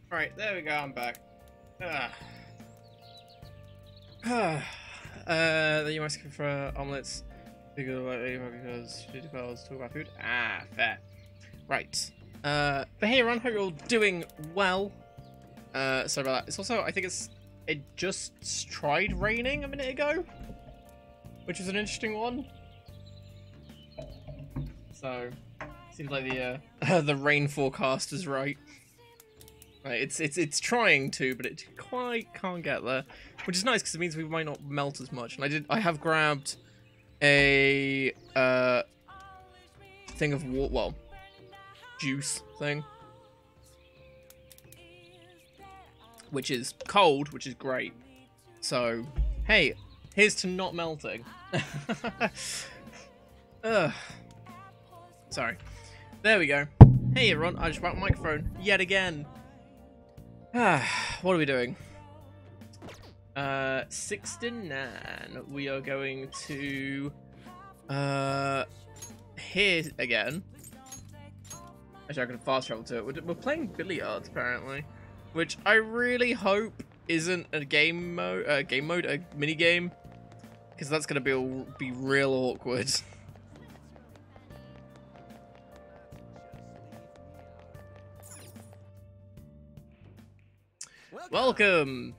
Right, there we go, I'm back. Then you must for omelets because food calls talk about food. Ah, fair. Right. But hey everyone, hope you're all doing well. Sorry about that. It's also, I think it just tried raining a minute ago, which is an interesting one. So, seems like the the rain forecast is right. It's trying to, but it quite can't get there, which is nice because it means we might not melt as much. And I have grabbed a thing of water, well, juice thing, which is cold, which is great. So hey, here's to not melting. Sorry. There we go. Hey everyone, I just brought my microphone yet again. What are we doing? 69. We are going to here again. Actually, I can fast travel to it. We're playing billiards apparently, which I really hope isn't a game mode, a mini game, because that's gonna be real awkward. Welcome!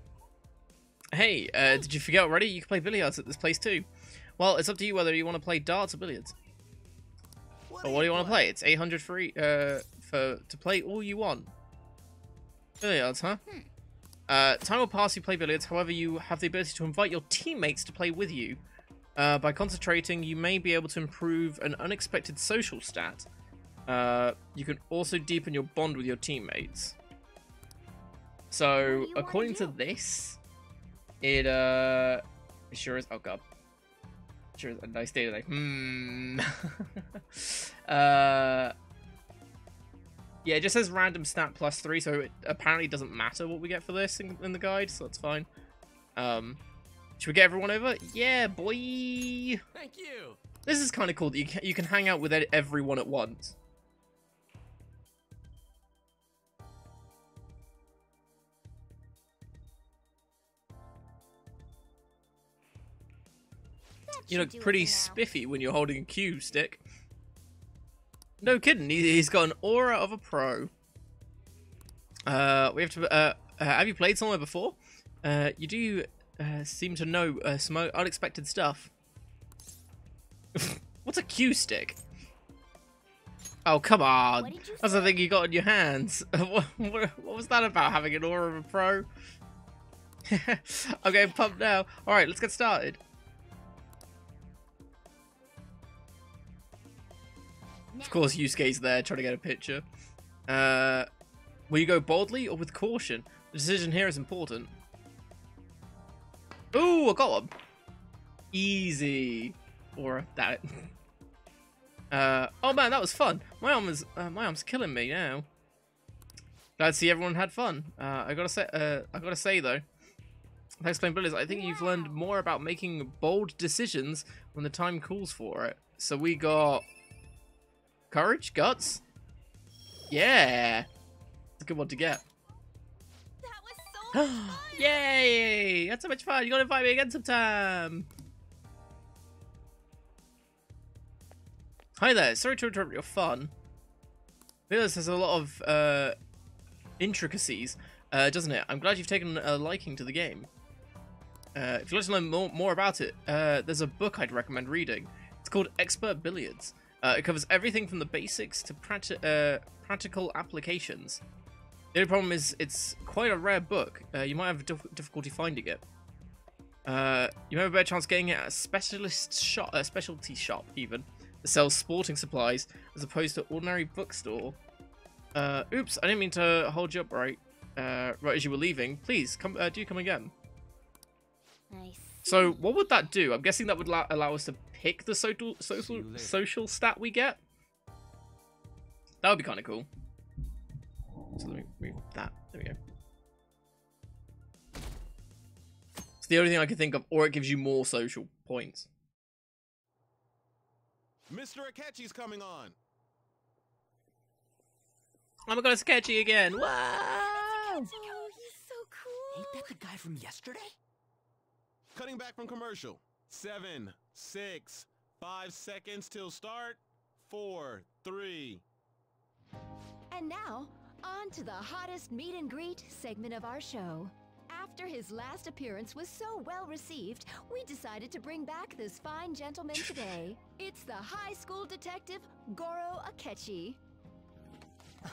Hey, did you forget already? You can play billiards at this place too. Well, it's up to you whether you want to play darts or billiards. Or what do you want to play? It's 800 free to play all you want. Billiards, huh? Time will pass, you play billiards, however you have the ability to invite your teammates to play with you. By concentrating, you may be able to improve an unexpected social stat. You can also deepen your bond with your teammates. So, according to this, it sure is, oh god. Sure is a nice day today. Yeah, it just says random stat +3, so it apparently doesn't matter what we get for this in the guide, so that's fine. Should we get everyone over? Yeah, boy! Thank you! This is kind of cool that you can hang out with everyone at once. You look pretty spiffy when you're holding a cue stick. No kidding, he's got an aura of a pro. We have to. Have you played somewhere before? You do seem to know some unexpected stuff. What's a cue stick? Oh come on, that's the thing you got in your hands. What was that about? Having an aura of a pro? I'm getting pumped now. All right, let's get started. Of course, Yusuke's there trying to get a picture. Will you go boldly or with caution? The decision here is important. Ooh, I got one. Easy. Or that. Oh man, that was fun. My arm's killing me now. Glad to see everyone had fun. I gotta say though, thanks playing billiards. I think you've learned more about making bold decisions when the time calls for it. So we got courage, guts. Yeah, it's a good one to get. That was so much fun. Yay! That's so much fun. You gotta invite me again sometime. Hi there. Sorry to interrupt your fun. Billiards has a lot of intricacies, doesn't it? I'm glad you've taken a liking to the game. If you'd like to learn more about it, there's a book I'd recommend reading. It's called Expert Billiards. It covers everything from the basics to practical applications. The only problem is it's quite a rare book. You might have difficulty finding it. You may have a better chance getting it at a specialty shop even, that sells sporting supplies as opposed to ordinary bookstore. Oops, I didn't mean to hold you up right as you were leaving. Please come, do come again. So what would that do? I'm guessing that would allow us to pick the social stat we get. That would be kind of cool. So let me move that. There we go. It's the only thing I can think of, or it gives you more social points. Mr. Akechi's coming on. Oh my god, it's Akechi again! Wow! Wow. Oh, he's so cool. Ain't that the guy from yesterday? Cutting back from commercial. 7, 6, 5 seconds till start. 4, 3. And now, on to the hottest meet and greet segment of our show. After his last appearance was so well received, we decided to bring back this fine gentleman today. It's the high school detective, Goro Akechi.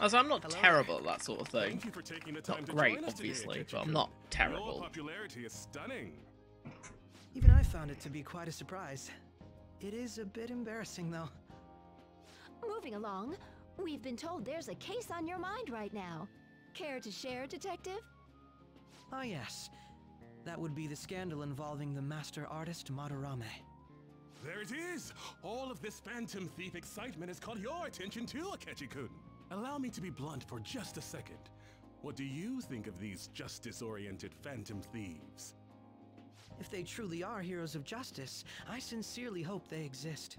Also, I'm not terrible at that sort of thing. Thank you for taking the time Not to great, join us today, obviously, Akechi-kun. but I'm not Your terrible. popularity is stunning. Even I found it to be quite a surprise. It is a bit embarrassing, though. Moving along, we've been told there's a case on your mind right now. Care to share, detective? Ah, yes. That would be the scandal involving the master artist Madarame. There it is! All of this Phantom Thief excitement has caught your attention too, Akechi-kun. Allow me to be blunt for just a second. What do you think of these justice-oriented Phantom Thieves? If they truly are heroes of justice, I sincerely hope they exist.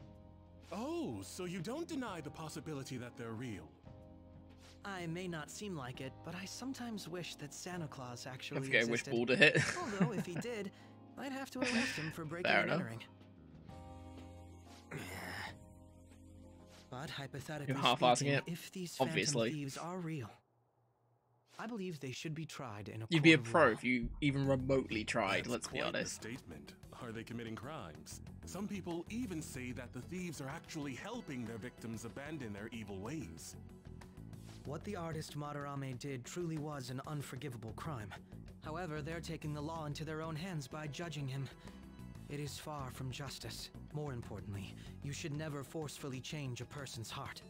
Oh, so you don't deny the possibility that they're real? I may not seem like it, but I sometimes wish that Santa Claus actually I forget which existed. ball to hit. Although, if he did, I'd have to arrest him for breaking Fair and enough. entering. But hypothetically You're half-assing speaking, it, if these obviously. Phantom Thieves are real, I believe they should be tried in a You'd be a court of pro law. if you even remotely tried, That's let's be quite the honest. statement. Are they committing crimes? Some people even say that the thieves are actually helping their victims abandon their evil ways. What the artist Madarame did truly was an unforgivable crime. However, they're taking the law into their own hands by judging him. It is far from justice. More importantly, you should never forcefully change a person's heart.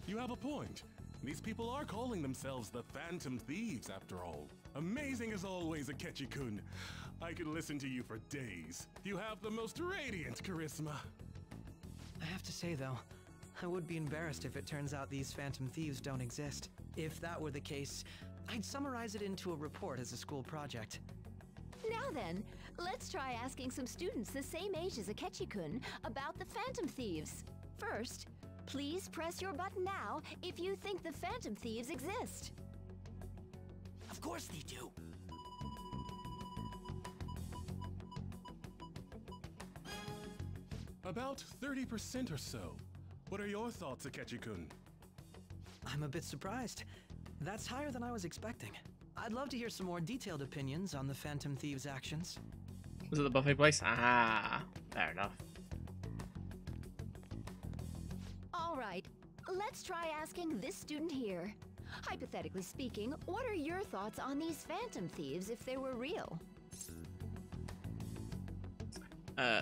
You have a point. These people are calling themselves the Phantom Thieves, after all. Amazing as always, Akechi-kun. I could listen to you for days. You have the most radiant charisma. I have to say, though, I would be embarrassed if it turns out these Phantom Thieves don't exist. If that were the case, I'd summarize it into a report as a school project. Now then, let's try asking some students the same age as Akechi-kun about the Phantom Thieves. First, please press your button now if you think the Phantom Thieves exist. Of course they do. About 30% or so. What are your thoughts, Akechi-kun? I'm a bit surprised. That's higher than I was expecting. I'd love to hear some more detailed opinions on the Phantom Thieves' actions. Was it the buffet place? Ah, fair enough. All right, let's try asking this student here. Hypothetically speaking, what are your thoughts on these Phantom Thieves if they were real?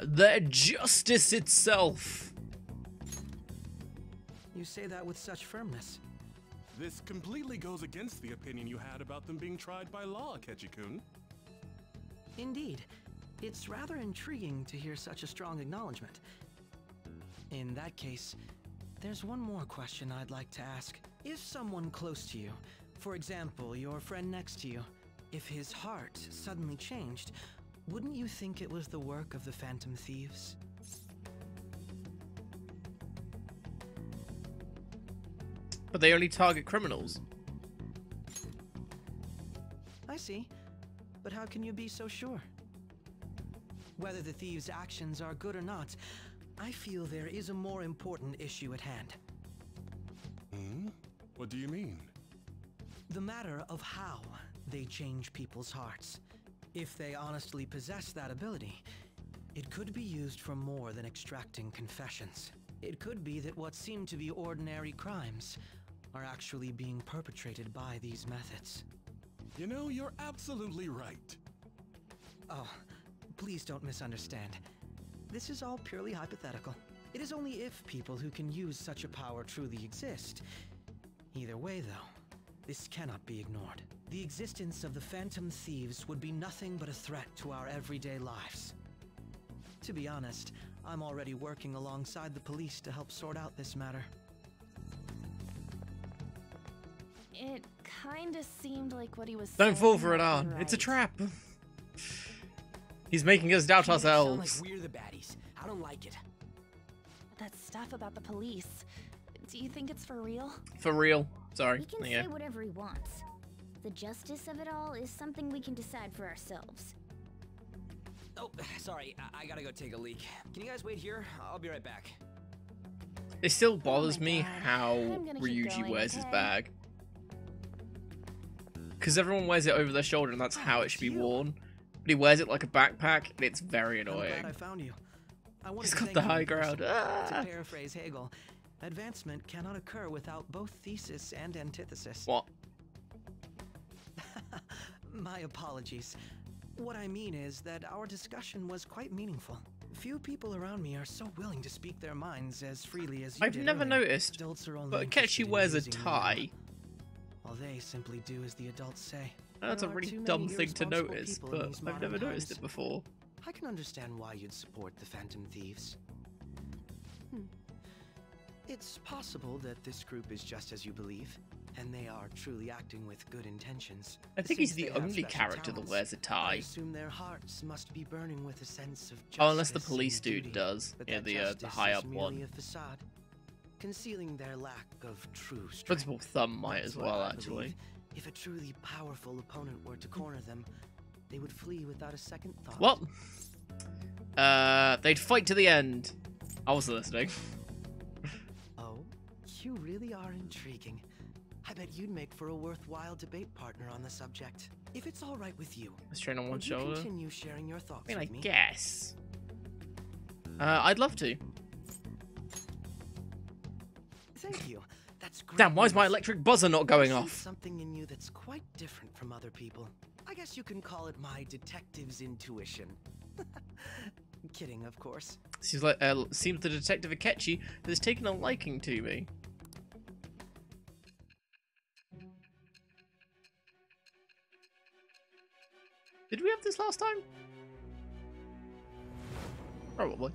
They're justice itself. You say that with such firmness. This completely goes against the opinion you had about them being tried by law, Akechi-kun. Indeed. It's rather intriguing to hear such a strong acknowledgement. In that case, there's one more question I'd like to ask. If someone close to you, for example, your friend next to you, if his heart suddenly changed, wouldn't you think it was the work of the Phantom Thieves? But they only target criminals. I see. But how can you be so sure? Whether the thieves' actions are good or not, I feel there is a more important issue at hand. Hmm? What do you mean? The matter of how they change people's hearts. If they honestly possess that ability, it could be used for more than extracting confessions. It could be that what seem to be ordinary crimes are actually being perpetrated by these methods. You know, you're absolutely right. Oh, please don't misunderstand. This is all purely hypothetical. It is only if people who can use such a power truly exist. Either way, though, this cannot be ignored. The existence of the Phantom Thieves would be nothing but a threat to our everyday lives. To be honest, I'm already working alongside the police to help sort out this matter. It kinda seemed like what he was Don't saying fall for it, might be Arn. It's a right. trap. He's making us doubt Sound ourselves. like we're the baddies. I don't like it. That stuff about the police. Do you think it's for real? For real. Sorry. He can Yeah. say whatever he wants. The justice of it all is something we can decide for ourselves. Oh, sorry, I gotta go take a leak. Can you guys wait here? I'll be right back. It still bothers my me God. how I'm gonna keep Ryuji going, wears his okay? bag. Because everyone wears it over their shoulder and that's how it should be worn. But he wears it like a backpack and it's very I'm glad annoying. I found you. I wanted He's to got thank the you high in person. ground. Ah! To paraphrase Hegel, advancement cannot occur without both thesis and antithesis. What? My apologies. What I mean is that our discussion was quite meaningful. Few people around me are so willing to speak their minds as freely as you I've did never earlier. noticed, Adults are only but interested Akechi in wears a using you tie. now, while they simply do as the adults say. That's a There are really too many dumb thing to irresponsible notice, people in but these I've modern never noticed times. it before. I can understand why you'd support the Phantom Thieves. It's possible that this group is just as you believe, and they are truly acting with good intentions. I think he's Since the they have only special character that talents, wears a I tie. assume their hearts must be burning with a sense of justice. Oh, unless the and police dude duty, does. but Yeah, that the justice high is up one. merely a facade, concealing their lack of true strength. Principal Thumb might That's as why well, I actually. believe if a truly powerful opponent were to corner them, they would flee without a second thought. Well, they'd fight to the end. I was listening. Oh, you really are intriguing. I bet you'd make for a worthwhile debate partner on the subject. If it's all right with you, Let's train on one would you shoulder. continue sharing your thoughts I mean, I with me? guess. I'd love to. Thank you. That's great. Damn, why is my news. electric buzzer not I going sense off? Something in you that's quite different from other people. I guess you can call it my detective's intuition. Kidding, of course. Seems like seems the detective Akechi has taken a liking to me. Did we have this last time? Probably.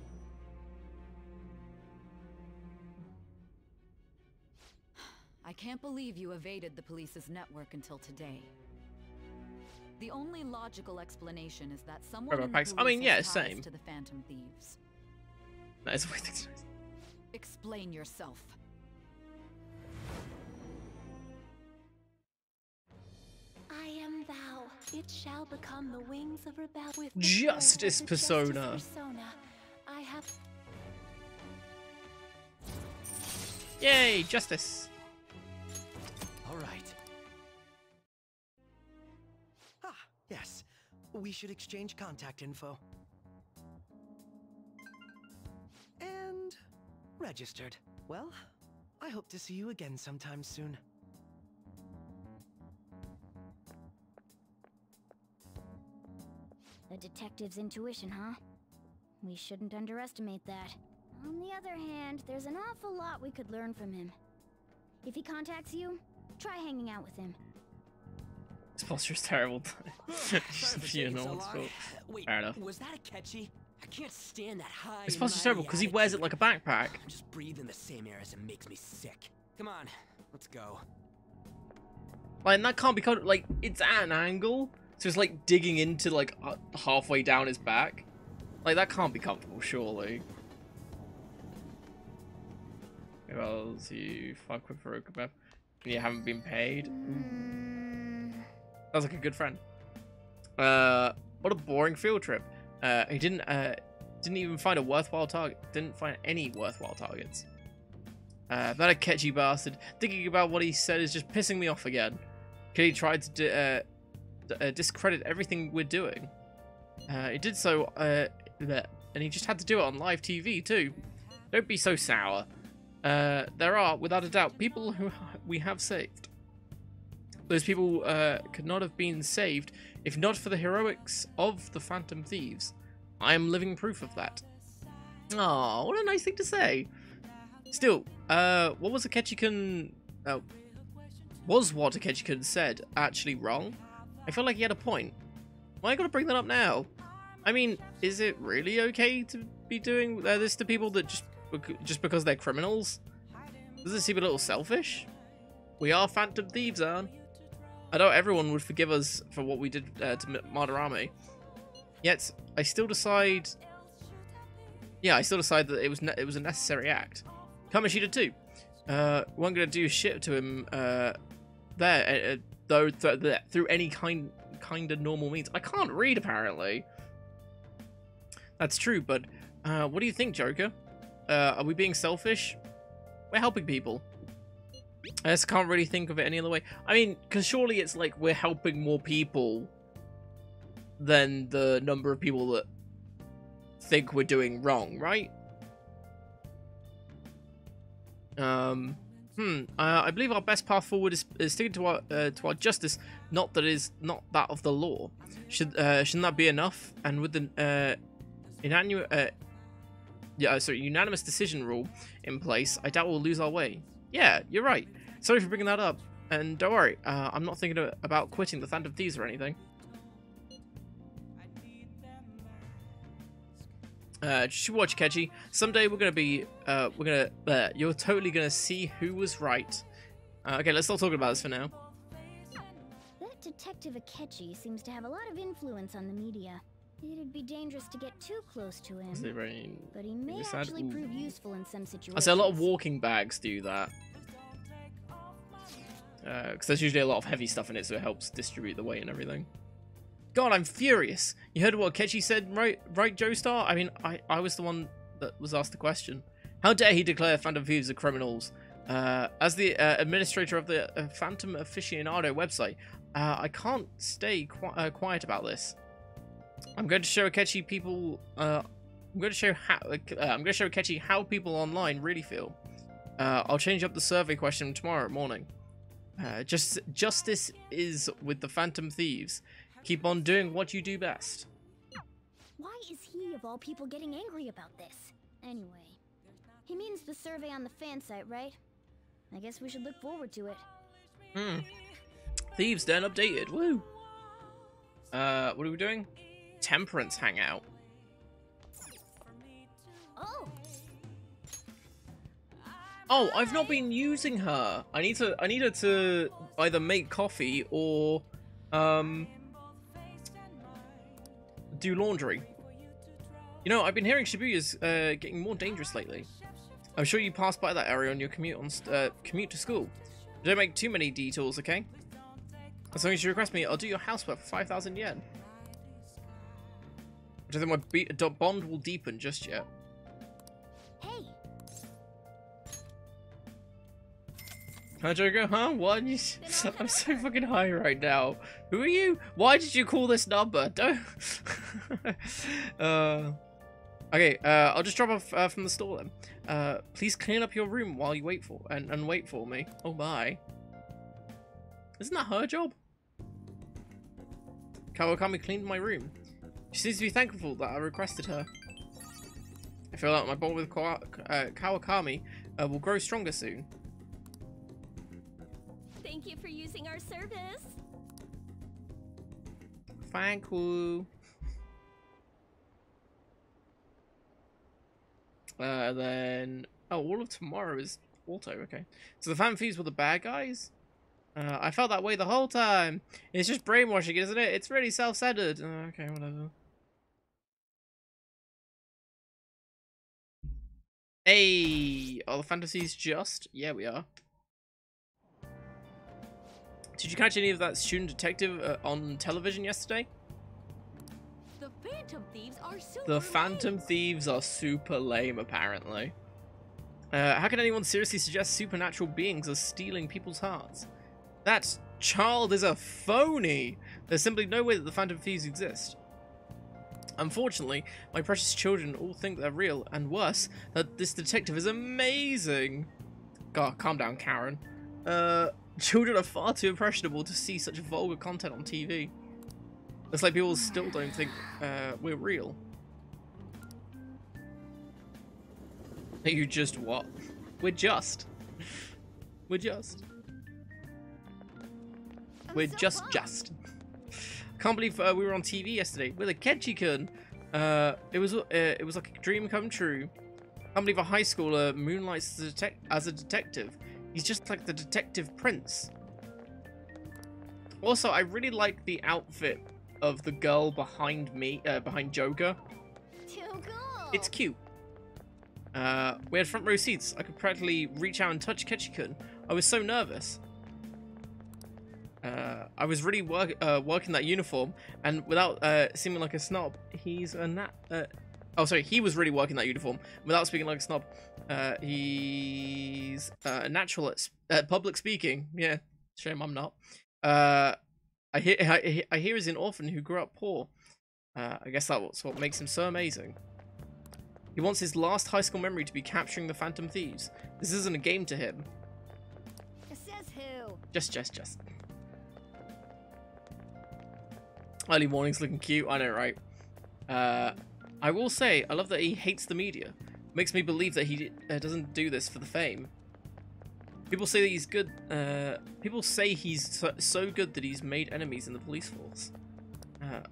I can't believe you evaded the police's network until today. The only logical explanation is that someone in the Packs. police I mean, yeah, has ties same. to the Phantom Thieves. That is a weird thing to say. Explain yourself. I am thou. It shall become the wings of rebel with the Justice birth of the persona. Justice persona. I have Yay, justice. All right. Ah, yes. We should exchange contact info. And registered. Well, I hope to see you again sometime soon. The detective's intuition, huh? We shouldn't underestimate that. On the other hand, there's an awful lot we could learn from him. If he contacts you, try hanging out with him. This posture's terrible. Sorry Just for a few taking so annoyance, long. but Wait, fair enough. was that a catchy? I can't stand that high. This posture's and terrible mighty because he wears it attitude. like a backpack. Just breathing the same air as it makes me sick. Come on, let's go. Like, and that can't be like, it's at an angle, so it's like digging into like halfway down his back. Like, that can't be comfortable, surely. Well, you fuck with Farouk about you haven't been paid. Sounds like a good friend. What a boring field trip. He didn't even find a worthwhile target. Didn't find any worthwhile targets. That Akechi bastard. Thinking about what he said is just pissing me off again. He tried to discredit everything we're doing. He did so, and he just had to do it on live TV too. Don't be so sour. There are, without a doubt, people who we have saved. Those people could not have been saved if not for the heroics of the Phantom Thieves. I am living proof of that. Aw, what a nice thing to say. Still, what was Akechi-kun... was what Akechi-kun said actually wrong? I feel like he had a point. Why gotta bring that up now? I mean, is it really okay to be doing this to people that just because they're criminals? Does it seem a little selfish? We are Phantom Thieves, aren't we? I know everyone would forgive us for what we did to Madarame. Yet, I still decide... Yeah, I still decide that it was a necessary act. Kamoshida too. Weren't gonna do shit to him there though through any kind of normal means. I can't read apparently. That's true, but what do you think, Joker? Are we being selfish? We're helping people. I just can't really think of it any other way. I mean, because surely it's like we're helping more people than the number of people that think we're doing wrong, right? I believe our best path forward is sticking to our justice, not that of the law. Shouldn't that be enough? And with the unanimous decision rule in place, I doubt we'll lose our way. Yeah, you're right. Sorry for bringing that up. And don't worry, I'm not thinking about quitting the Phantom Thieves or anything. Just watch, Kechi. Someday we're gonna be, you're totally gonna see who was right. Okay, let's stop talking about this for now. That Detective Akechi seems to have a lot of influence on the media. It'd be dangerous to get too close to him, but he may actually prove useful in some situations. I say a lot of walking bags do that. Because there's usually a lot of heavy stuff in it, so it helps distribute the weight and everything. God, I'm furious. You heard what Akechi said, right, Joestar? I mean, I was the one that was asked the question. How dare he declare Phantom Thieves are criminals? As the administrator of the Phantom Aficionado website, I can't stay quiet about this. I'm going to show Akechi people. I'm going to show Akechi how people online really feel. I'll change up the survey question tomorrow morning. Justice is with the Phantom Thieves. Keep on doing what you do best. Why is he, of all people, getting angry about this? Anyway, he means the survey on the fan site, right? I guess we should look forward to it. Thieves Den updated. Woo! What are we doing? Temperance hangout. Oh, I've not been using her. I need her to either make coffee or do laundry. You know, I've been hearing Shibuya's getting more dangerous lately. I'm sure you pass by that area on your commute to school. Don't make too many detours, okay? As long as you request me, I'll do your housework for 5,000 yen. I don't think my bond will deepen just yet. Hey. Hi, Joker, huh? What? I'm so fucking high right now. Who are you? Why did you call this number? Don't. Okay, I'll just drop off from the store then. Please clean up your room while you wait for me. Oh my. Isn't that her job? Kawakami cleaned my room. She seems to be thankful that I requested her. I feel like my bond with Kawakami will grow stronger soon. Thank you for using our service. Thank you. Then... Oh, all of tomorrow is auto, okay. So the Phantom Thieves were the bad guys? I felt that way the whole time. It's just brainwashing, isn't it? It's really self-centered. Okay, whatever. Hey! Are the fantasies just? Yeah, we are. Did you catch any of that student detective on television yesterday? The Phantom Thieves are super The Phantom Thieves are super lame, apparently. How can anyone seriously suggest supernatural beings are stealing people's hearts? That child is a phony! There's simply no way that the Phantom Thieves exist. Unfortunately, my precious children all think they're real, and worse, that this detective is amazing. God, calm down, Karen. Children are far too impressionable to see such vulgar content on TV. It's like people still don't think we're real. You just what? We're just. We're just. We're just. Can't believe we were on TV yesterday with a Kechi-kun. It was like a dream come true. Can't believe a high schooler moonlights as a detective. He's just like the detective prince. Also, I really like the outfit of the girl behind me, behind Joker. Too cool. It's cute. We had front row seats. I could practically reach out and touch Kechi-kun. I was so nervous. I was really working that uniform, and without seeming like a snob, he's a oh, sorry, he was really working that uniform. Without speaking like a snob, he's a natural at public speaking. Yeah, shame I'm not. I hear he's an orphan who grew up poor. I guess that's what makes him so amazing. He wants his last high school memory to be capturing the Phantom Thieves. This isn't a game to him. Says who? Just. Early mornings looking cute. I know, right? I will say, I love that he hates the media. Makes me believe that he doesn't do this for the fame. People say that he's good. People say he's so good that he's made enemies in the police force.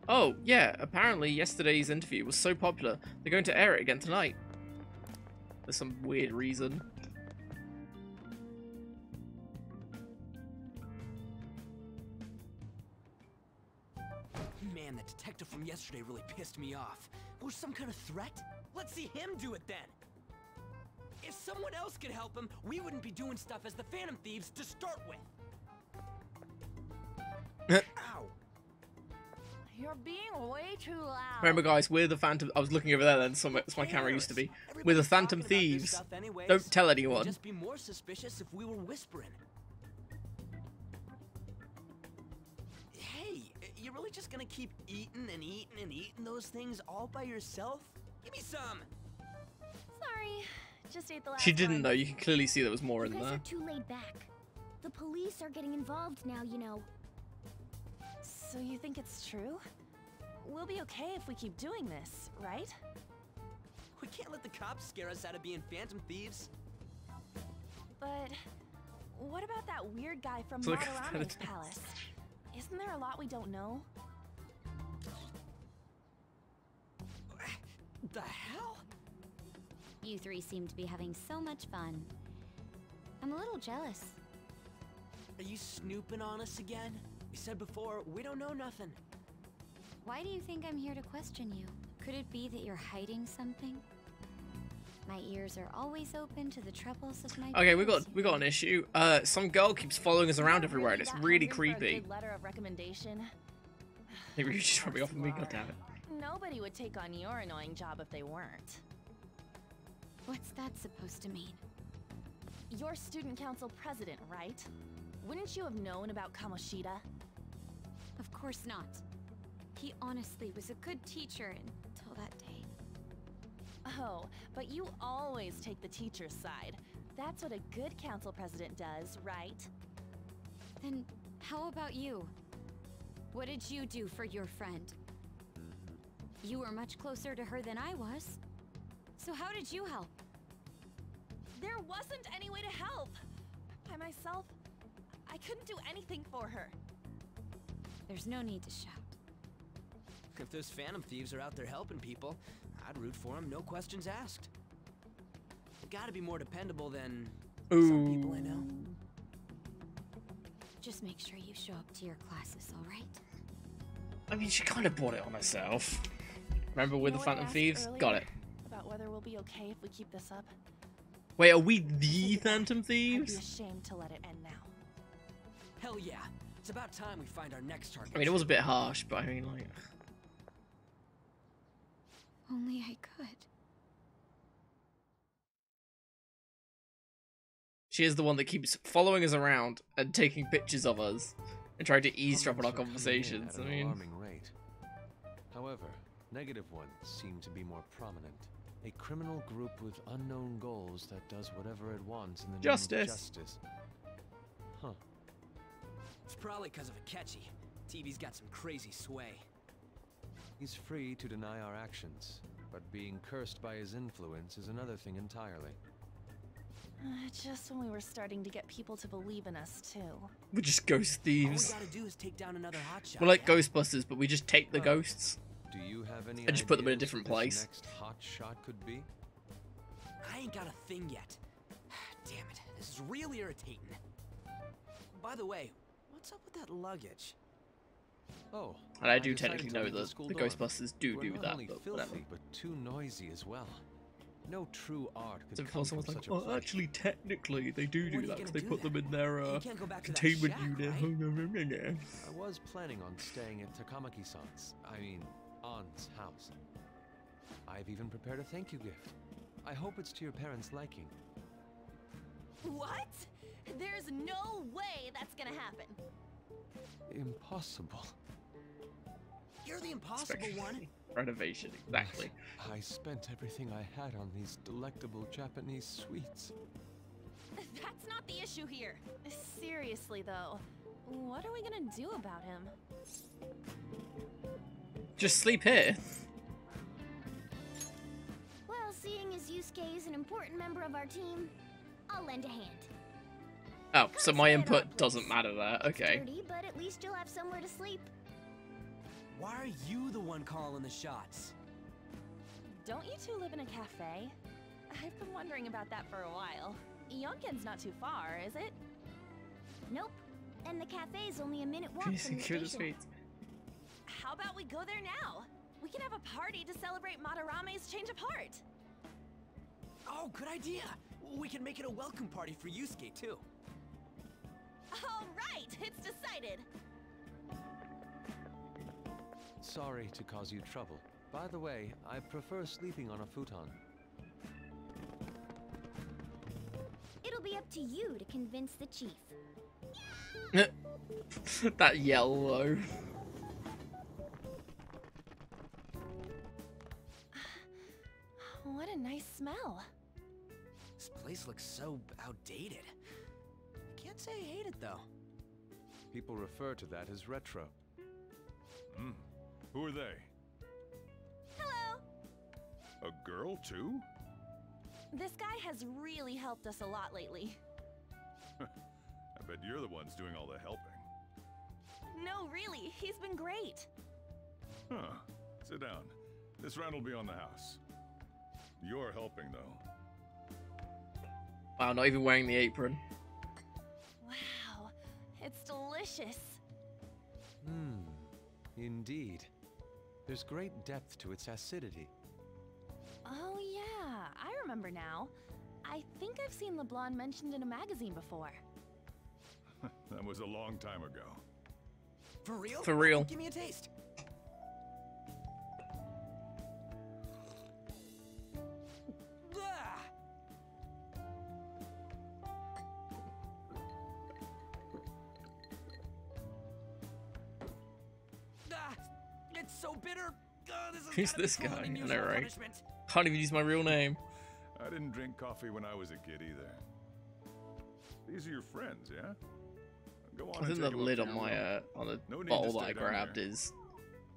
Oh, yeah, apparently yesterday's interview was so popular, they're going to air it again tonight. For some weird reason. Man, that detective from yesterday really pissed me off. Was some kind of threat? Let's see him do it then! If someone else could help him, we wouldn't be doing stuff as the Phantom Thieves to start with. Ow! You're being way too loud. Remember, guys, we're the Phantom. I was looking over there then, so my camera used to be. We're the Phantom Thieves. Don't tell anyone. We'd just be more suspicious if we were whispering. Hey, you really just gonna keep eating and eating and eating those things all by yourself? Give me some! Sorry, just ate the last She didn't one. know. You can clearly see there was more in You guys there. are too laid back. The police are getting involved now, you know. So you think it's true? We'll be okay if we keep doing this, right? We can't let the cops scare us out of being Phantom Thieves. But what about that weird guy from So Madarame's palace? Isn't there a lot we don't know? The hell? You three seem to be having so much fun. I'm a little jealous. Are you snooping on us again? We said before, we don't know nothing. Why do you think I'm here to question you? Could it be that you're hiding something? My ears are always open to the troubles of my Okay, peers, we got an issue. Some girl keeps following us around everywhere, and it's really creepy. Letter of recommendation. Maybe you just rub me off of me, goddammit. Nobody would take on your annoying job if they weren't. What's that supposed to mean? You're student council president, right? Wouldn't you have known about Kamoshida? Of course not. He honestly was a good teacher until that day. Oh, but you always take the teacher's side. That's what a good council president does, right? Then how about you? What did you do for your friend? You were much closer to her than I was. So how did you help? There wasn't any way to help. By myself, I couldn't do anything for her. There's no need to shout. If those Phantom Thieves are out there helping people, I'd root for them, no questions asked. Gotta be more dependable than some people I know. Just make sure you show up to your classes, all right? I mean, she kind of brought it on herself. Remember with You the know what I Phantom asked Thieves? earlier? Got it. About whether we'll be okay if we keep this up. Wait, are we the Phantom I'd be Thieves? ashamed to let it end now. Hell yeah. It's about time we find our next target. I mean, it was a bit harsh, but I mean, like... Only I could. She is the one that keeps following us around and taking pictures of us and trying to eavesdrop on our conversations. I At an mean... alarming rate. However, negative ones seem to be more prominent. A criminal group with unknown goals that does whatever it wants in the name of justice. Huh. It's probably because of Akechi. TV's got some crazy sway. He's free to deny our actions, but being cursed by his influence is another thing entirely. Just when we were starting to get people to believe in us, too. We're just ghost All we thieves. gotta do is take down another hotshot. We're like yeah? Ghostbusters, but we just take the ghosts. Do you have any And just put them in a ideas different what place. this next hot shot could be? I ain't got a thing yet. Damn it, this is really irritating. By the way, what's up with that luggage? Oh, And I do decided technically to know leave that school the dorm. Ghostbusters do We're do not that, only but filthy, whatever. but too noisy as well. No true art could So come before from someone's like, such a oh, place. actually, technically, they do What are you that because gonna they do put them then? in their You can't go back to that containment shack, unit. right? I was planning on staying at Takamaki-san's, Ann's house. I've even prepared a thank you gift. I hope it's to your parents' liking. What? There's no way that's gonna happen. Impossible. You're the impossible one. Renovation, exactly. I spent everything I had on these delectable Japanese sweets. That's not the issue here. Seriously, though, what are we gonna do about him? Just sleep here. Well, seeing as Yusuke is an important member of our team, I'll lend a hand. Oh, so my Kinda sad input odd doesn't place. matter there. It's Okay. dirty, but at least you'll have somewhere to sleep. Why are you the one calling the shots? Don't you two live in a cafe? I've been wondering about that for a while. Yonken's not too far, is it? Nope. And the cafe's only a minute walk Please from the secure the station. suites. How about we go there now? We can have a party to celebrate Madarame's change of heart. Oh, good idea. We can make it a welcome party for Yusuke, too. All right, it's decided. Sorry to cause you trouble. By the way, I prefer sleeping on a futon. It'll be up to you to convince the chief. That yellow. What a nice smell. This place looks so outdated. I can't say I hate it, though. People refer to that as retro. Who are they? Hello. A girl, too? This guy has really helped us a lot lately. I bet you're the ones doing all the helping. No, really, he's been great. Huh. Sit down. This rent will be on the house. You're helping, though. Wow, not even wearing the apron. Wow, it's delicious. Indeed. There's great depth to its acidity. Oh yeah, I remember now. I think I've seen LeBlanc mentioned in a magazine before. That was a long time ago. For real? For real. Give me a taste. Ah! Ah, it's so bitter. This has Who's gotta be this cruel guy? and I know, unusual right? punishment. Can't even use my real name. I didn't drink coffee when I was a kid either. These are your friends, yeah? Go on. I think and the take 'em up lid to on your my room. on the No need to bottle that stay I down grabbed here. is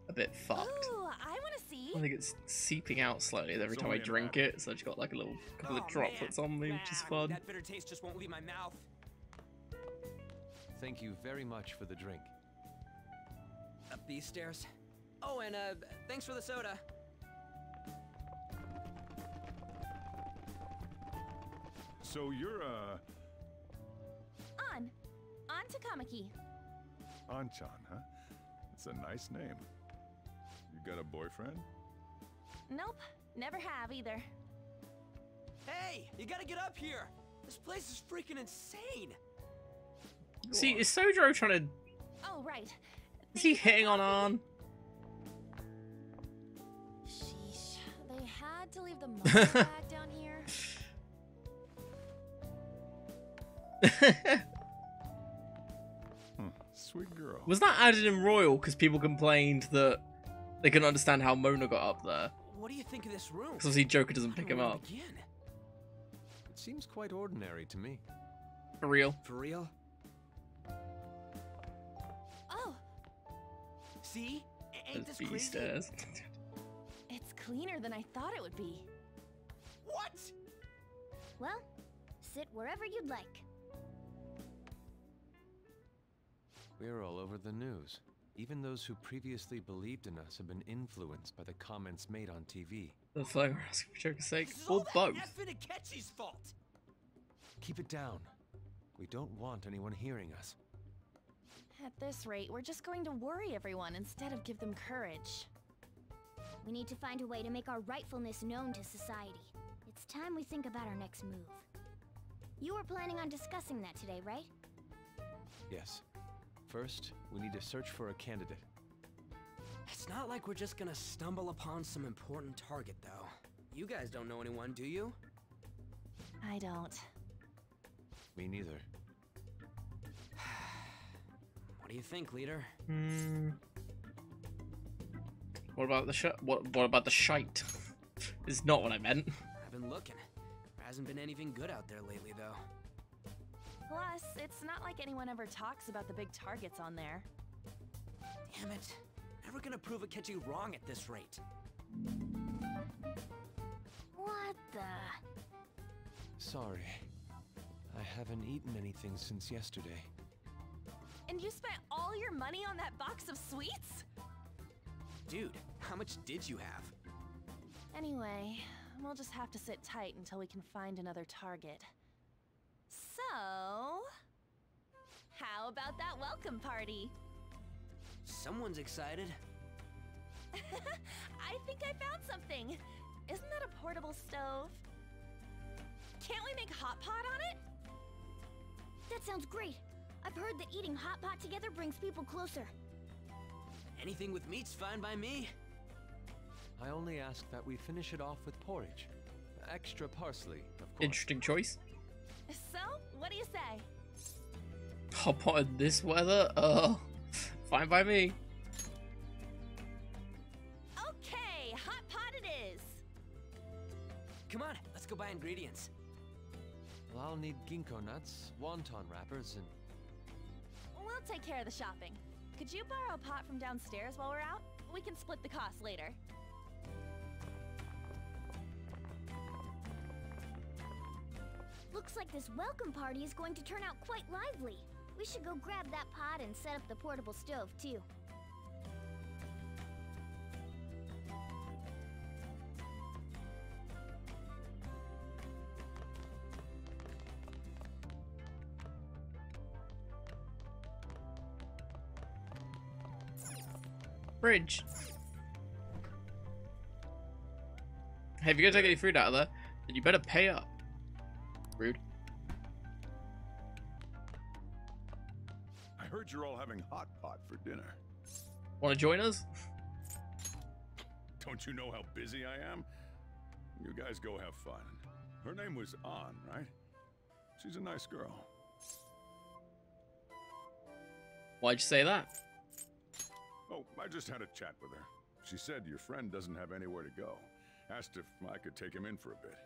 a bit fucked. Ooh, I want to see. I think it's seeping out slowly every It's time I only an drink apple. it, so I just got like a little couple Oh, of droplets man. on me, which is Ah, fun. That bitter taste just won't leave my mouth. Thank you very much for the drink. Up these stairs. Oh, and thanks for the soda. So you're, On to Kamaki. Anchan, huh? It's a nice name. You got a boyfriend? Nope, never have either. Hey, you gotta get up here. This place is freaking insane. See, is Sojiro trying to... Oh, right. Is he hitting on Arn? Sheesh, they had to leave the money bag down here. Sweet girl. Was that added in Royal because people complained that they couldn't understand how Mona got up there? What do you think of this room? Because obviously Joker doesn't I pick don't him know where up. to begin. It seems quite ordinary to me. For real. For real? Oh, See? Ain't There's this B crazy? stairs. it's cleaner than I thought it would be. What? Well, sit wherever you'd like. We're all over the news. Even those who previously believed in us have been influenced by the comments made on TV. The phone we're asking for Joker's sake. This is Or all that both. effing Akechi's fault. Keep it down. We don't want anyone hearing us. At this rate, we're just going to worry everyone instead of give them courage. We need to find a way to make our rightfulness known to society. It's time we think about our next move. You were planning on discussing that today, right? Yes. First, we need to search for a candidate. It's not like we're just gonna stumble upon some important target, though. You guys don't know anyone, do you? I don't. Me neither. What do you think, leader? What about the what about the shite? Is not what I meant. I've been looking. There hasn't been anything good out there lately, though. Plus, it's not like anyone ever talks about the big targets on there. Damn it. Never gonna prove Akechi wrong at this rate. What the? Sorry. I haven't eaten anything since yesterday. And you spent all your money on that box of sweets? Dude, how much did you have? Anyway, we'll just have to sit tight until we can find another target. So, how about that welcome party? Someone's excited. I think I found something. Isn't that a portable stove? Can't we make hot pot on it? That sounds great. I've heard that eating hot pot together brings people closer. Anything with meat's fine by me. I only ask that we finish it off with porridge. Extra parsley, of course. Interesting choice. So, what do you say? Hot pot in this weather? Fine by me. Okay, hot pot it is. Come on, let's go buy ingredients. Well, I'll need ginkgo nuts, wonton wrappers, and... We'll take care of the shopping. Could you borrow a pot from downstairs while we're out? We can split the cost later. Looks like this welcome party is going to turn out quite lively. We should go grab that pot and set up the portable stove, too. Bridge. Hey, if you're gonna take any food out of there, then you better pay up. Rude. I heard you're all having hot pot for dinner. Want to join us? Don't you know how busy I am? You guys go have fun. Her name was An, right? She's a nice girl. Why'd you say that? Oh, I just had a chat with her. She said your friend doesn't have anywhere to go. Asked if I could take him in for a bit.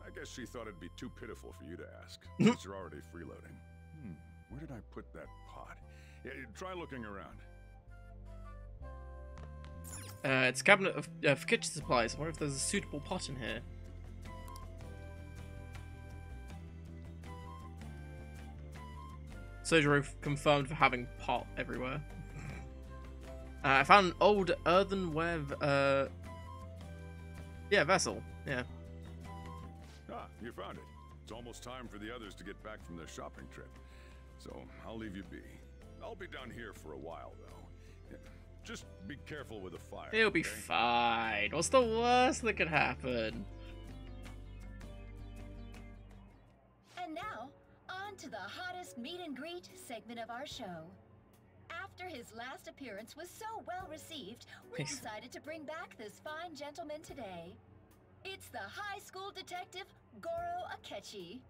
I guess she thought it'd be too pitiful for you to ask, since you're already freeloading. Where did I put that pot? Yeah, try looking around. It's a cabinet of for kitchen supplies. I wonder if there's a suitable pot in here. Sojiro confirmed for having pot everywhere. I found an old earthenware, vessel. Yeah. Ah, you found it. It's almost time for the others to get back from their shopping trip. So I'll leave you be. I'll be down here for a while, though. Just be careful with the fire. It'll be fine. What's the worst that could happen? And now, on to the hottest meet and greet segment of our show. After his last appearance was so well received, we decided to bring back this fine gentleman today. It's the high school detective, Goro Akechi.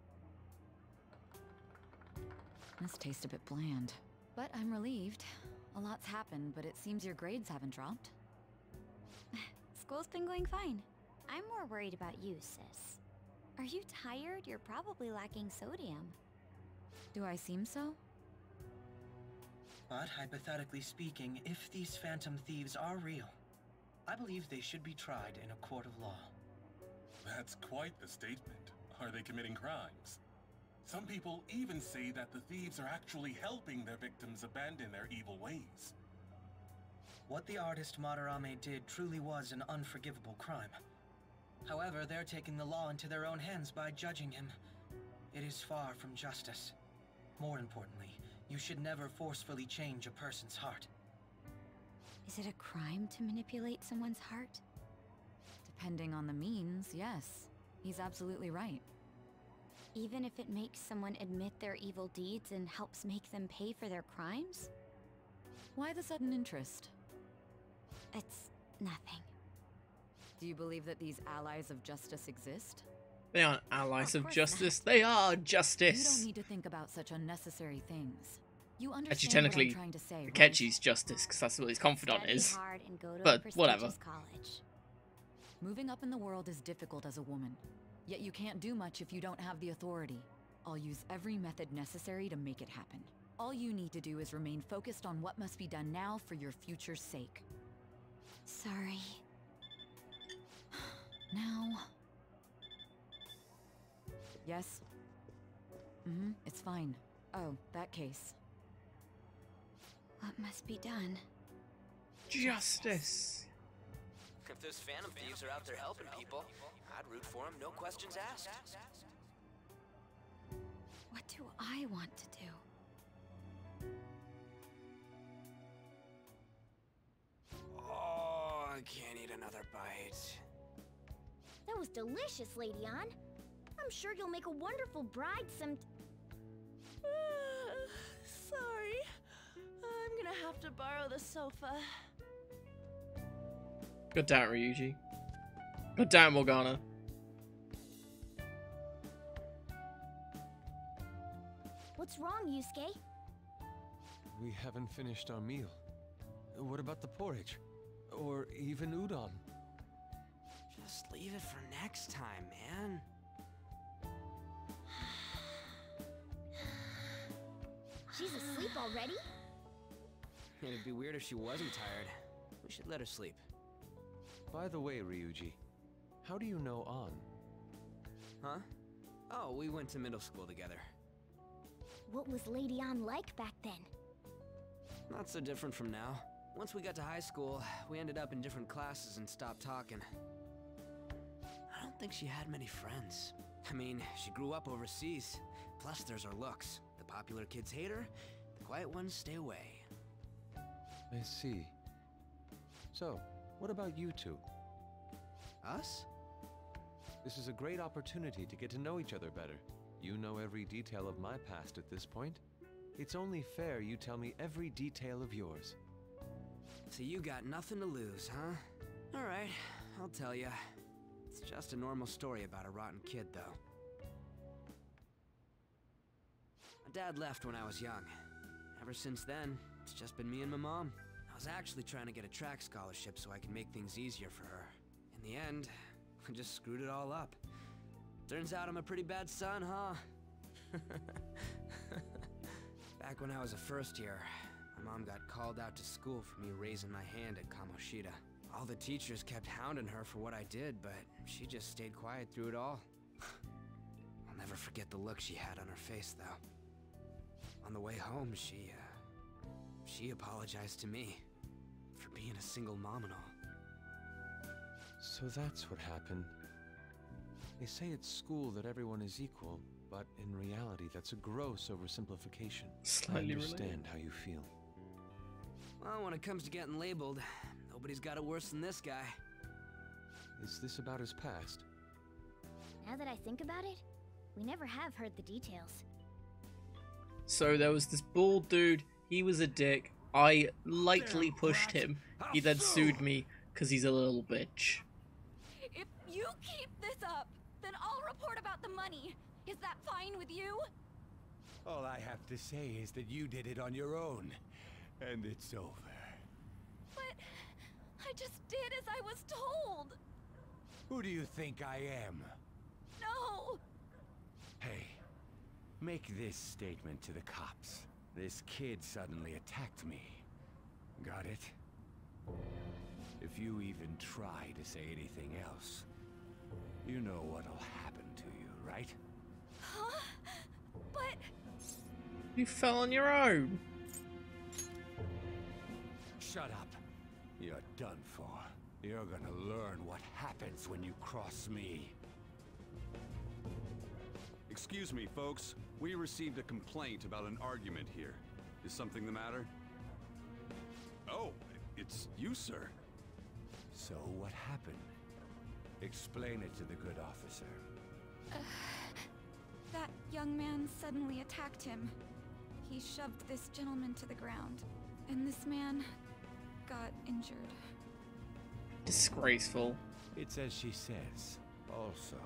This tastes a bit bland, but I'm relieved. A lot's happened, but it seems your grades haven't dropped. School's been going fine. I'm more worried about you, sis. Are you tired? You're probably lacking sodium. Do I seem so? But hypothetically speaking, if these phantom thieves are real, I believe they should be tried in a court of law. That's quite the statement. Are they committing crimes? Some people even say that the thieves are actually helping their victims abandon their evil ways. What the artist Madarame did truly was an unforgivable crime. However, they're taking the law into their own hands by judging him. It is far from justice. More importantly, you should never forcefully change a person's heart. Is it a crime to manipulate someone's heart? Depending on the means, yes. He's absolutely right. Even if it makes someone admit their evil deeds and helps make them pay for their crimes? Why the sudden interest? It's nothing. Do you believe that these allies of justice exist? They aren't allies of course justice. They are You don't justice. need to think about such unnecessary things. You understand Actually, what I'm technically, trying to say, right? Akechi's justice, because that's what his confidant Study is. hard and go to a But prestigious whatever. college. Moving up in the world is difficult as a woman. Yet you can't do much if you don't have the authority. I'll use every method necessary to make it happen. All you need to do is remain focused on what must be done now for your future's sake. Sorry. Now... Yes? It's fine. Oh, that case. What must be done? Justice. If those Phantom Thieves are out there helping people, I'd root for them, no questions asked. What do I want to do? Oh, I can't eat another bite. That was delicious, Lady Ann. I'm sure you'll make a wonderful bride some... Sorry. I'm gonna have to borrow the sofa. God damn it, Ryuji. God damn it, Morgana. What's wrong, Yusuke? We haven't finished our meal. What about the porridge? Or even udon? Just leave it for next time, man. She's asleep already? It'd be weird if she wasn't tired. We should let her sleep. By the way, Ryuji, how do you know An? Huh? Oh, we went to middle school together. What was Lady Ann like back then? Not so different from now. Once we got to high school, we ended up in different classes and stopped talking. I don't think she had many friends. I mean, she grew up overseas. Plus, there's her looks. The popular kids hate her, the quiet ones stay away. I see. So, what about you two? Us? This is a great opportunity to get to know each other better. You know every detail of my past at this point. It's only fair you tell me every detail of yours. So you got nothing to lose, huh? Alright, I'll tell ya. It's just a normal story about a rotten kid, though. My dad left when I was young. Ever since then, it's just been me and my mom. I was actually trying to get a track scholarship so I could make things easier for her. In the end, I just screwed it all up. Turns out I'm a pretty bad son, huh? Back when I was a first year, my mom got called out to school for me raising my hand at Kamoshida. All the teachers kept hounding her for what I did, but she just stayed quiet through it all. I'll never forget the look she had on her face, though. On the way home, she apologized to me for being a single mom and all. So that's what happened. They say at school that everyone is equal, but in reality that's a gross oversimplification. Slightly I understand related. how you feel. Well, when it comes to getting labeled, nobody's got it worse than this guy. Is this about his past? Now that I think about it, we never have heard the details. So there was this bald dude. He was a dick. I lightly pushed him. He then sued me because he's a little bitch. If you keep this up, then I'll report about the money. Is that fine with you? All I have to say is that you did it on your own, and it's over. But I just did as I was told. Who do you think I am? No. Hey, make this statement to the cops. This kid suddenly attacked me. Got it? If you even try to say anything else, you know what'll happen to you, right? Huh? But... You fell on your own. Shut up. You're done for. You're gonna learn what happens when you cross me. Excuse me, folks. We received a complaint about an argument here. Is something the matter? Oh, it's you, sir. So what happened? Explain it to the good officer. That young man suddenly attacked him. He shoved this gentleman to the ground, and this man got injured. Disgraceful. It's as she says. Also,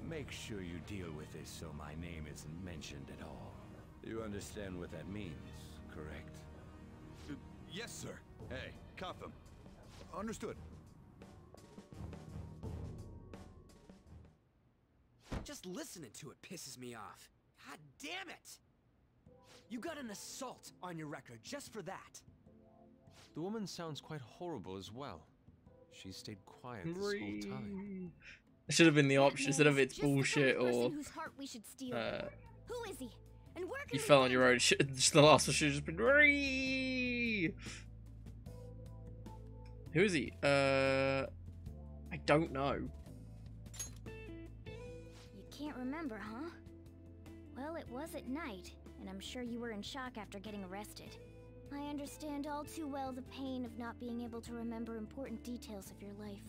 make sure you deal with this so my name isn't mentioned at all. You understand what that means, correct? Yes, sir. Hey, cuff him. Understood. Just listening to it pisses me off. God damn it! You got an assault on your record just for that. The woman sounds quite horrible as well. She stayed quiet this whole time. It should have been the option instead of it's Just the bullshit kind of or person whose heart we should steal. Who is he? And where can you we fell on find your him? own. Just the last one should have just been Ree. Who is he? I don't know. You can't remember, huh? Well, it was at night, and I'm sure you were in shock after getting arrested. I understand all too well the pain of not being able to remember important details of your life.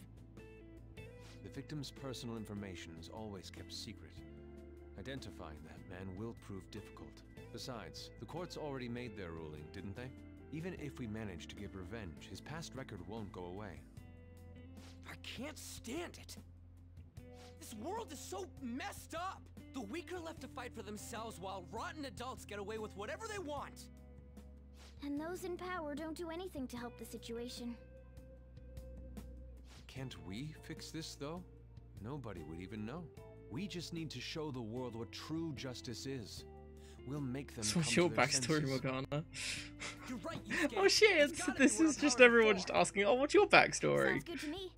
The victim's personal information is always kept secret. Identifying that man will prove difficult. Besides, the courts already made their ruling, didn't they? Even if we manage to get revenge, his past record won't go away. I can't stand it. This world is so messed up. The weak are left to fight for themselves while rotten adults get away with whatever they want. And those in power don't do anything to help the situation. Can't we fix this, though? Nobody would even know. We just need to show the world what true justice is. We'll make them So what's come your to their backstory, senses. Morgana? You're right, Oh shit, this is just everyone just asking, oh, what's your backstory? Sounds good to me.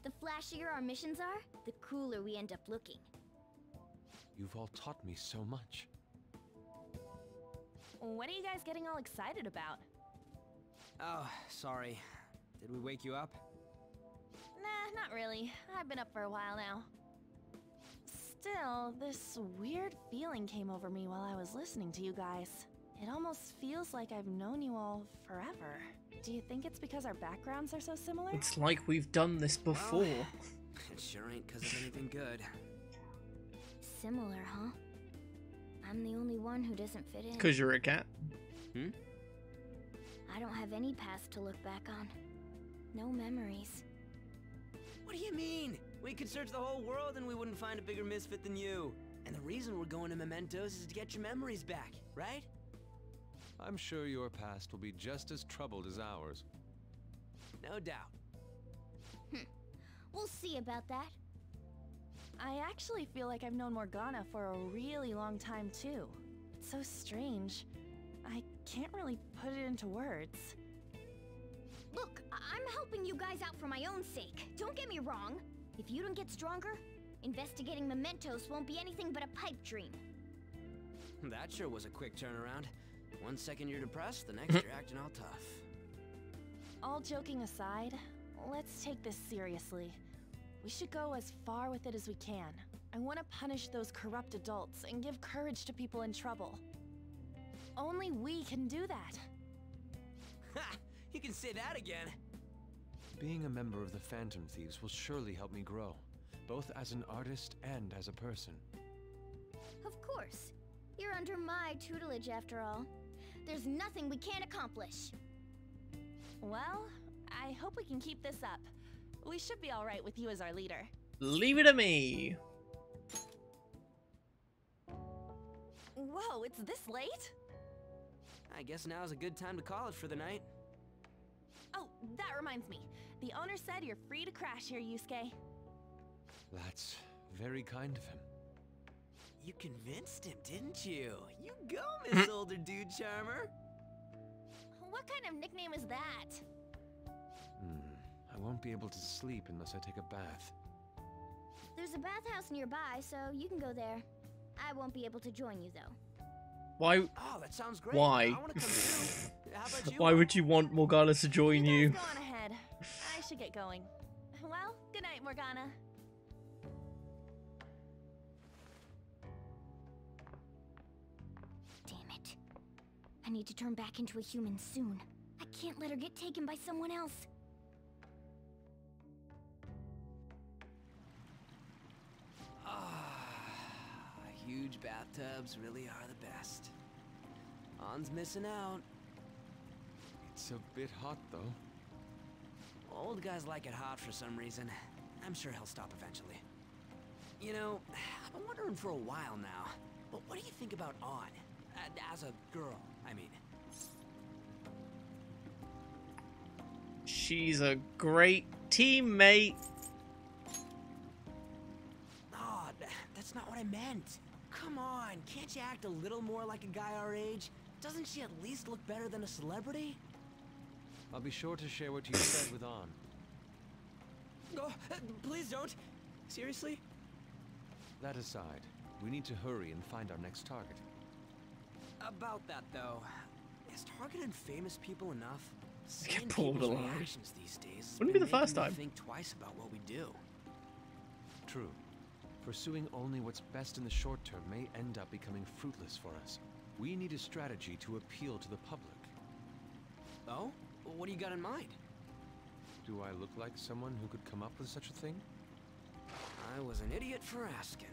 The flashier our missions are, the cooler we end up looking. You've all taught me so much. What are you guys getting all excited about? Oh, sorry. Did we wake you up? Nah, not really. I've been up for a while now. Still, this weird feeling came over me while I was listening to you guys. It almost feels like I've known you all forever. Do you think it's because our backgrounds are so similar? It's like we've done this before. Well, it sure ain't because of anything good. Similar, huh? I'm the only one who doesn't fit in. Because you're a cat. I don't have any past to look back on. No memories. What do you mean? We could search the whole world and we wouldn't find a bigger misfit than you. And the reason we're going to Mementos is to get your memories back, right? I'm sure your past will be just as troubled as ours. No doubt. We'll see about that. I actually feel like I've known Morgana for a really long time too. It's so strange. I can't really put it into words. Look, I'm helping you guys out for my own sake. Don't get me wrong. If you don't get stronger, investigating Mementos won't be anything but a pipe dream. That sure was a quick turnaround. 1 second you're depressed, the next you're acting all tough. All joking aside, let's take this seriously. We should go as far with it as we can. I want to punish those corrupt adults and give courage to people in trouble. Only we can do that. Ha! You can say that again. Being a member of the Phantom Thieves will surely help me grow, both as an artist and as a person. Of course. You're under my tutelage after all. There's nothing we can't accomplish. Well, I hope we can keep this up. We should be all right with you as our leader. Leave it to me. Whoa, it's this late? I guess now's a good time to call it for the night. Oh, that reminds me. The owner said you're free to crash here, Yusuke. That's very kind of him. You convinced him, didn't you? You go, Miss Older Dude Charmer. What kind of nickname is that? I won't be able to sleep unless I take a bath. There's a bathhouse nearby, so you can go there. I won't be able to join you, though. Why? Oh, that sounds great. Why? I want to come too. How about you? Why would you want Morgana to join you? Go on ahead. I should get going. Well, good night, Morgana. Damn it. I need to turn back into a human soon. I can't let her get taken by someone else. huge bathtubs really are the best. On's missing out. It's a bit hot, though. Old guys like it hot for some reason. I'm sure he'll stop eventually. You know, I've been wondering for a while now, but what do you think about On? As a girl, I mean. She's a great teammate. Oh, that's not what I meant. Come on, can't you act a little more like a guy our age? Doesn't she at least look better than a celebrity? I'll be sure to share what you said with On. Oh, please don't. Seriously? That aside, we need to hurry and find our next target. About that, though, is targeting famous people enough? Get pulled along. Reactions these days Wouldn't be the first time. Think twice about what we do. True. Pursuing only what's best in the short term may end up becoming fruitless for us. We need a strategy to appeal to the public. Oh? What do you got in mind? Do I look like someone who could come up with such a thing? I was an idiot for asking.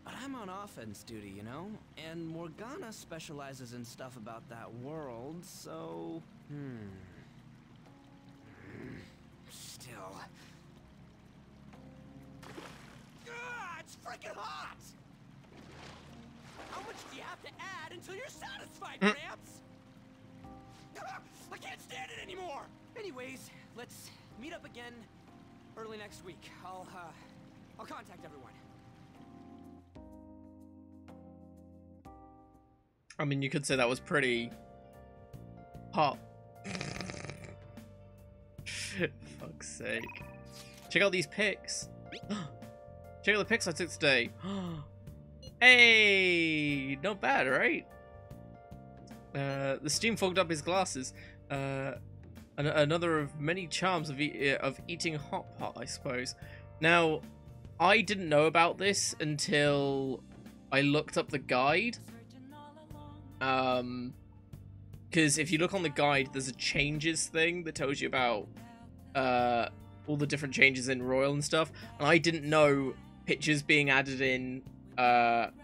But I'm on offense duty, you know? And Morgana specializes in stuff about that world, so... Still... it's freaking hot! How much do you have to add until you're satisfied, Gramps? I can't stand it anymore! Anyways, let's meet up again early next week. I'll contact everyone. I mean, you could say that was pretty hot. Fuck's sake. Check out these pics. Check out the pics I took today. Hey, not bad, right? The steam fogged up his glasses. Another of many charms of eating hot pot, I suppose. Now, I didn't know about this until I looked up the guide. Because if you look on the guide, there's a changes thing that tells you about all the different changes in Royal and stuff. And I didn't know pictures being added in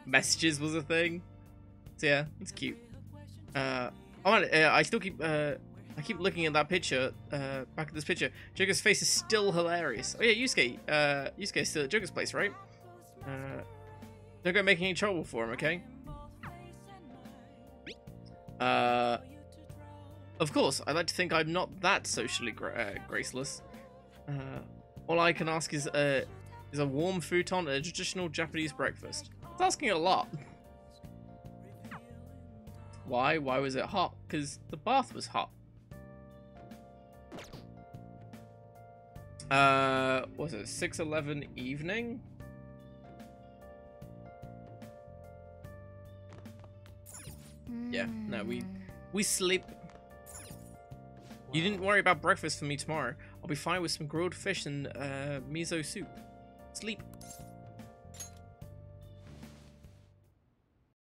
messages was a thing. So yeah, it's cute. I still keep I keep looking at that picture, back at this picture. Joker's face is still hilarious. Oh yeah, Yusuke. Yusuke's still at Joker's place, right? Don't go making any trouble for him, okay? Of course, I like to think I'm not that socially graceless. All I can ask is a warm futon and a traditional Japanese breakfast. It's asking a lot. Why? Why was it hot? Because the bath was hot. Was it 6:11 evening? Yeah, no, we sleep. You didn't worry about breakfast for me tomorrow. I'll be fine with some grilled fish and miso soup. Sleep.